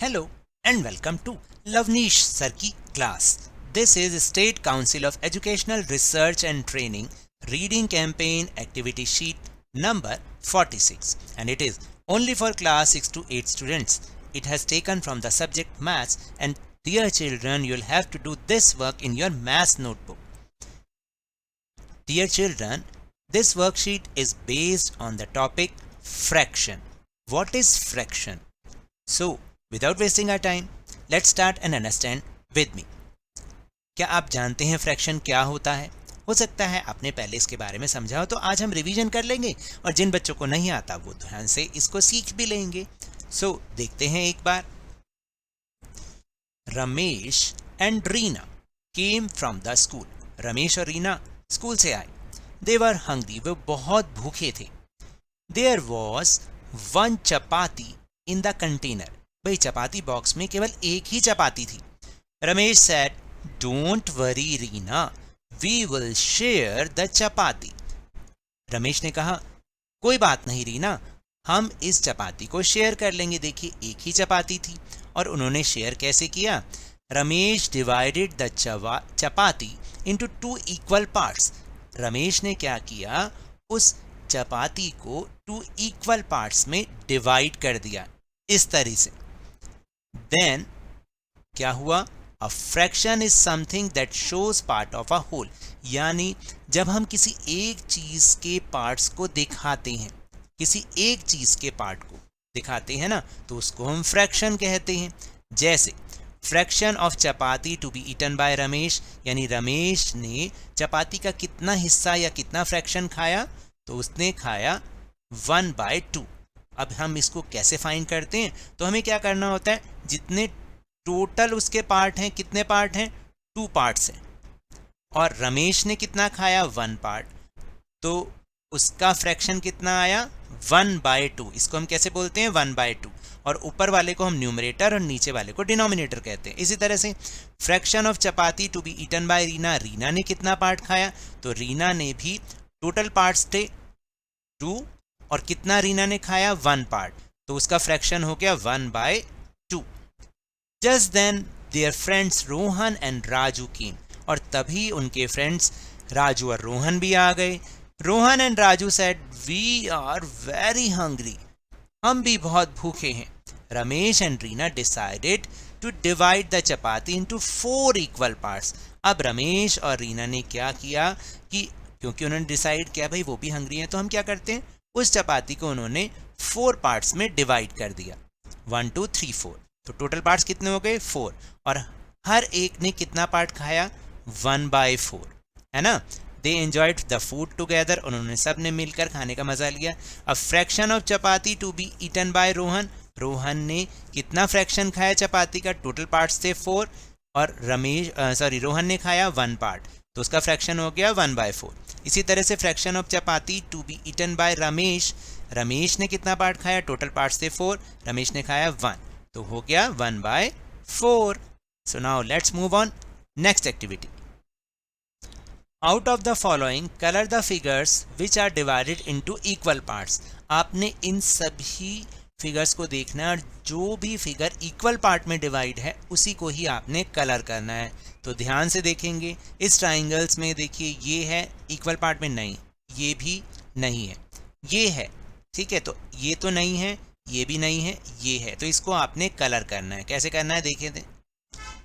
Hello and welcome to Lavnish Sir की class. This is State Council of Educational Research and Training Reading Campaign Activity Sheet number 46 and it is only for class 6 to 8 students. It has taken from the subject Maths and dear children, you will have to do this work in your Maths notebook. Dear children, this worksheet is based on the topic fraction. What is fraction? So, without wasting our time, let's start and understand with me. क्या आप जानते हैं fraction क्या होता है? हो सकता है आपने पहले इसके बारे में समझा हो, तो आज हम रिवीजन कर लेंगे और जिन बच्चों को नहीं आता वो ध्यान से इसको सीख भी लेंगे. सो देखते हैं एक बार. Ramesh and Reena came from the school. Ramesh और रीना स्कूल से आए. दे वर हंग्री, वो बहुत भूखे थे. There was one chapati in the container. भाई चपाती बॉक्स में केवल एक ही चपाती थी. Ramesh said, don't worry Reena, we will share the chapati. Ramesh ने कहा, कोई बात नहीं रीना, हम इस चपाती को शेयर कर लेंगे. देखिए एक ही चपाती थी और उन्होंने शेयर कैसे किया. Ramesh divided the chapati into 2 equal parts. Ramesh ने क्या किया, उस चपाती को 2 इक्वल पार्ट्स में डिवाइड कर दिया इस तरह से. देन क्या हुआ, a fraction is something that shows part of a whole. यानी जब हम किसी एक चीज के पार्ट्स को दिखाते हैं, किसी एक चीज के पार्ट को दिखाते हैं ना, तो उसको हम फ्रैक्शन कहते हैं. जैसे fraction of chapati to be eaten by Ramesh, यानी रमेश ने चपाती का कितना हिस्सा या कितना फ्रैक्शन खाया, तो उसने खाया 1/2. अब हम इसको कैसे फाइंड करते हैं, तो हमें क्या करना होता है, जितने टोटल उसके पार्ट हैं, कितने पार्ट हैं, 2 पार्ट्स हैं, और रमेश ने कितना खाया, 1 पार्ट, तो उसका फ्रैक्शन कितना आया, 1/2. इसको हम कैसे बोलते हैं, 1/2. और ऊपर वाले को हम न्यूमरेटर और नीचे वाले को डिनोमिनेटर कहते हैं. इसी तरह से fraction of chapati to be eaten by Reena, Reena ने कितना पार्ट खाया, तो रीना ने भी टोटल पार्ट्स थे 2 और कितना रीना ने खाया, 1 पार्ट, तो उसका फ्रैक्शन हो गया 1/2. Just then their friends Rohan and Raju came, और तभी उनके फ्रेंड्स राजू और रोहन भी आ गए. Rohan and Raju said, we are very hungry, हम भी बहुत भूखे हैं. Ramesh and Reena decided to divide the chapati into 4 equal parts. अब रमेश और रीना ने क्या किया कि क्योंकि उन्होंने डिसाइड किया भाई वो भी हंग्री हैं, तो हम क्या करते हैं, उस चपाती को उन्होंने 4 पार्ट्स में डिवाइड कर दिया. 1 2 3 4, तो टोटल पार्ट्स कितने हो गए, 4, और हर एक ने कितना पार्ट खाया, 1/4, है ना. They enjoyed the food together, उन्होंने सब ने मिलकर खाने का मजा लिया. अब fraction of chapati to be eaten by Rohan, Rohan ने कितना फ्रैक्शन खाया चपाती का, टोटल पार्ट्स थे 4, और रोहन ने खाया 1 पार्ट, तो उसका फ्रैक्शन हो गया 1/4. इसी तरह से fraction of chapati to be eaten by Ramesh, Ramesh ने कितना पार्ट खाया, टोटल पार्ट्स थे 4, रमेश ने खाया 1, तो हो गया 1/4. So now let's move on next activity. Out of the following colour the figures which are divided into equal parts. आपने इन सभी फिगर्स को देखना है और जो भी फिगर इक्वल पार्ट में डिवाइड है उसी को ही आपने कलर करना है. तो ध्यान से देखेंगे, इस ट्राइंगल्स में देखिए ये है इक्वल पार्ट में, नहीं, ये भी नहीं है, ये है, ठीक है, तो ये तो नहीं है, ये भी नहीं है, ये है, तो इसको आपने कलर करना है. कैसे करना है देखिए,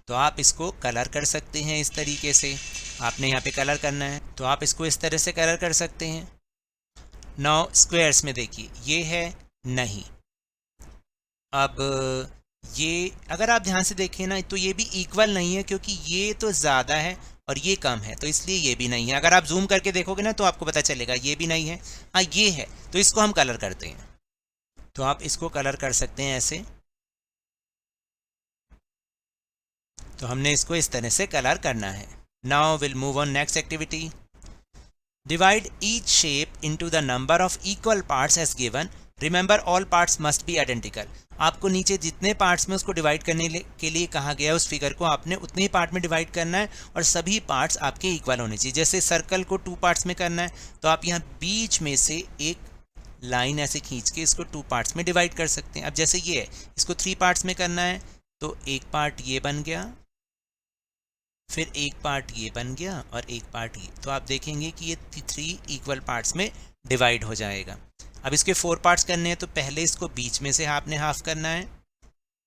तो आप इसको कलर कर सकते हैं इस तरीके से. आपने यहाँ पे कलर करना है तो आप इसको इस तरह से कलर कर सकते हैं. नाउ स्क्वायर्स में देखिए, ये है, नहीं. अब ये अगर आप ध्यान से देखें ना, तो ये भी इक्वल नहीं है, क्योंकि ये तो ज़्यादा है और ये कम है, तो इसलिए ये भी नहीं है. अगर आप जूम करके देखोगे ना तो आपको पता चलेगा ये भी नहीं है. हाँ ये है, तो इसको हम कलर करते हैं. तो आप इसको कलर कर सकते हैं ऐसे. तो हमने इसको इस तरह से कलर करना है. Now will move on next activity. Divide each shape into the number of equal parts as given. Remember all parts must be identical. आपको नीचे जितने पार्ट्स में उसको डिवाइड करने के लिए कहा गया है, उस फिगर को आपने उतने ही पार्ट में डिवाइड करना है और सभी पार्ट्स आपके इक्वल होने चाहिए. जैसे सर्कल को 2 पार्ट्स में करना है, तो आप यहाँ बीच में से एक लाइन ऐसे खींच के इसको 2 पार्ट्स में डिवाइड कर सकते हैं। अब जैसे ये है, इसको 3 पार्ट्स में करना है, तो एक पार्ट ये बन गया, फिर एक पार्ट ये बन गया और एक पार्ट ये। तो आप देखेंगे कि ये 3 इक्वल पार्ट्स में डिवाइड हो जाएगा। अब इसके 4 पार्ट्स करने हैं, तो पहले इसको बीच में से आपने हाफ करना है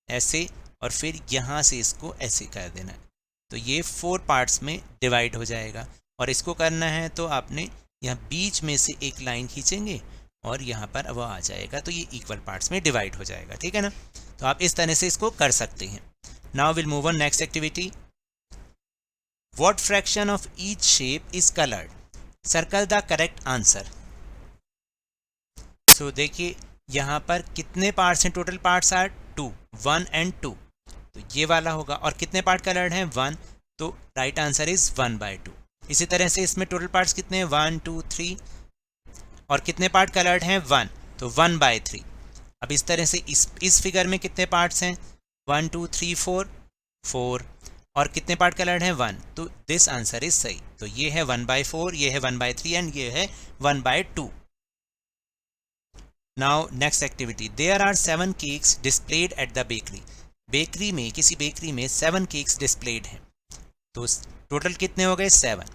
ऐसे, और फिर यहाँ से इसको ऐसे कर देना है, तो ये 4 पार्ट्स में डिवाइड हो जाएगा। और इसको करना है तो आपने यहाँ बीच में से एक लाइन खींचेंगे और यहाँ पर वो आ जाएगा, तो ये इक्वल पार्ट्स में डिवाइड हो जाएगा, ठीक है ना। तो आप इस तरह से इसको कर सकते हैं। Now will move on next activity. What fraction of each shape is coloured? Circle the correct answer. So देखिए यहाँ पर कितने पार्ट्स हैं, टोटल पार्ट्स आर 2, 1 and 2, तो ये वाला होगा। और कितने पार्ट कलर्ड हैं, 1, तो राइट आंसर इज 1/2। इसी तरह से इसमें टोटल पार्ट्स कितने हैं, 1 2 3, और कितने पार्ट कलर्ड हैं, 1, तो 1/3। अब इस तरह से इस फिगर में कितने पार्ट्स हैं, 1 2 3 4, और कितने पार्ट कलर्ड हैं, 1, तो दिस आंसर इज सही। तो ये है 1/4, ये है 1/3 एंड ये है 1/2। Now next activity. There are 7 cakes displayed at the bakery. Bakery में, किसी बेकरी में 7 केक्स डिस्प्लेड हैं, तो टोटल कितने हो गए, 7।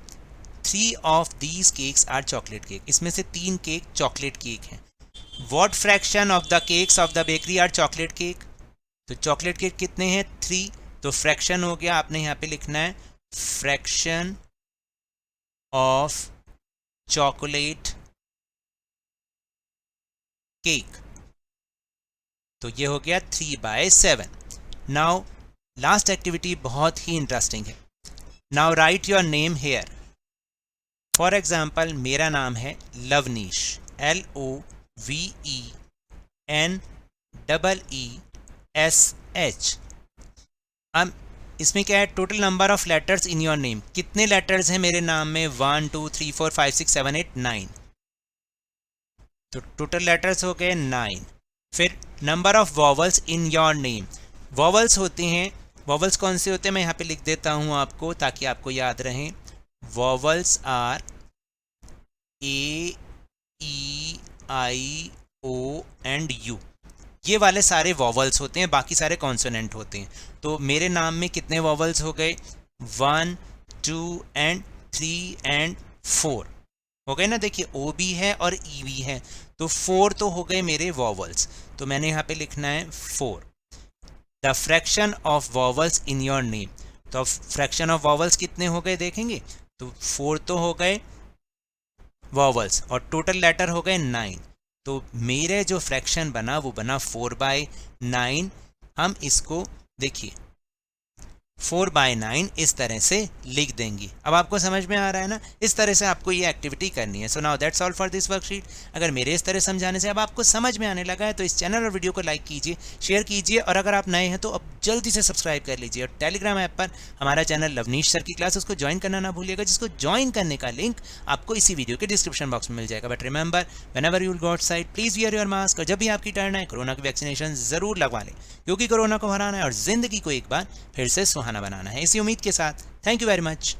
3 of these cakes are chocolate cake. इसमें से 3 केक चॉकलेट केक हैं। What fraction of the cakes of the bakery are chocolate cake? तो चॉकलेट केक कितने हैं, 3, तो फ्रैक्शन हो गया, आपने यहाँ पे लिखना है फ्रैक्शन ऑफ चॉकलेट केक, तो ये हो गया 3/7। नाउ लास्ट एक्टिविटी बहुत ही इंटरेस्टिंग है। Now right your name here. For example मेरा नाम है लवनीश, LOVENEESH। अब इसमें क्या है, total number of letters in your name. कितने लेटर्स हैं मेरे नाम में, 1 2 3 4 5 6 7 8 9, तो टोटल लेटर्स हो गए 9। फिर number of vowels in your name. Vowels होते हैं, वॉवल्स कौन से होते हैं, मैं यहाँ पे लिख देता हूँ आपको ताकि आपको याद रहें। Vowels are A E I O and U, ये वाले सारे वॉवल्स होते हैं, बाकी सारे कॉन्सोनेंट होते हैं। तो मेरे नाम में कितने वॉवल्स हो गए, 1 2 and 3 and 4 हो गए ना। देखिए O भी है और E भी है, तो 4 तो हो गए मेरे वॉवल्स, तो मैंने यहाँ पे लिखना है 4। The fraction of vowels in your name, तो फ्रैक्शन ऑफ वॉवल्स कितने हो गए देखेंगे, तो 4 तो हो गए वॉवल्स और टोटल लेटर हो गए 9, तो मेरे जो फ्रैक्शन बना वो बना 4/9। हम इसको देखिए 4/9 इस तरह से लिख देंगे। अब आपको समझ में आ रहा है ना, इस तरह से आपको ये एक्टिविटी करनी है। So now that's all for this worksheet. अगर मेरे इस तरह समझाने से अब आपको समझ में आने लगा है तो इस चैनल और वीडियो को लाइक कीजिए, शेयर कीजिए, और अगर आप नए हैं तो अब जल्दी से सब्सक्राइब कर लीजिए। और टेलीग्राम ऐप पर हमारा चैनल लवनीश सर की क्लास, उसको ज्वाइन करना ना भूलिएगा, जिसको ज्वाइन करने का लिंक आपको इसी वीडियो के डिस्क्रिप्शन बॉक्स में मिल जाएगा। But remember, whenever you will go outside please wear your mask, और जब भी आपकी टर्न है कोरोना की वैक्सीनेशन जरूर लगवा लें, क्योंकि कोरोना को हराना है और जिंदगी को एक बार फिर से सुहाना बनाना है। इसी उम्मीद के साथ थैंक यू वेरी मच।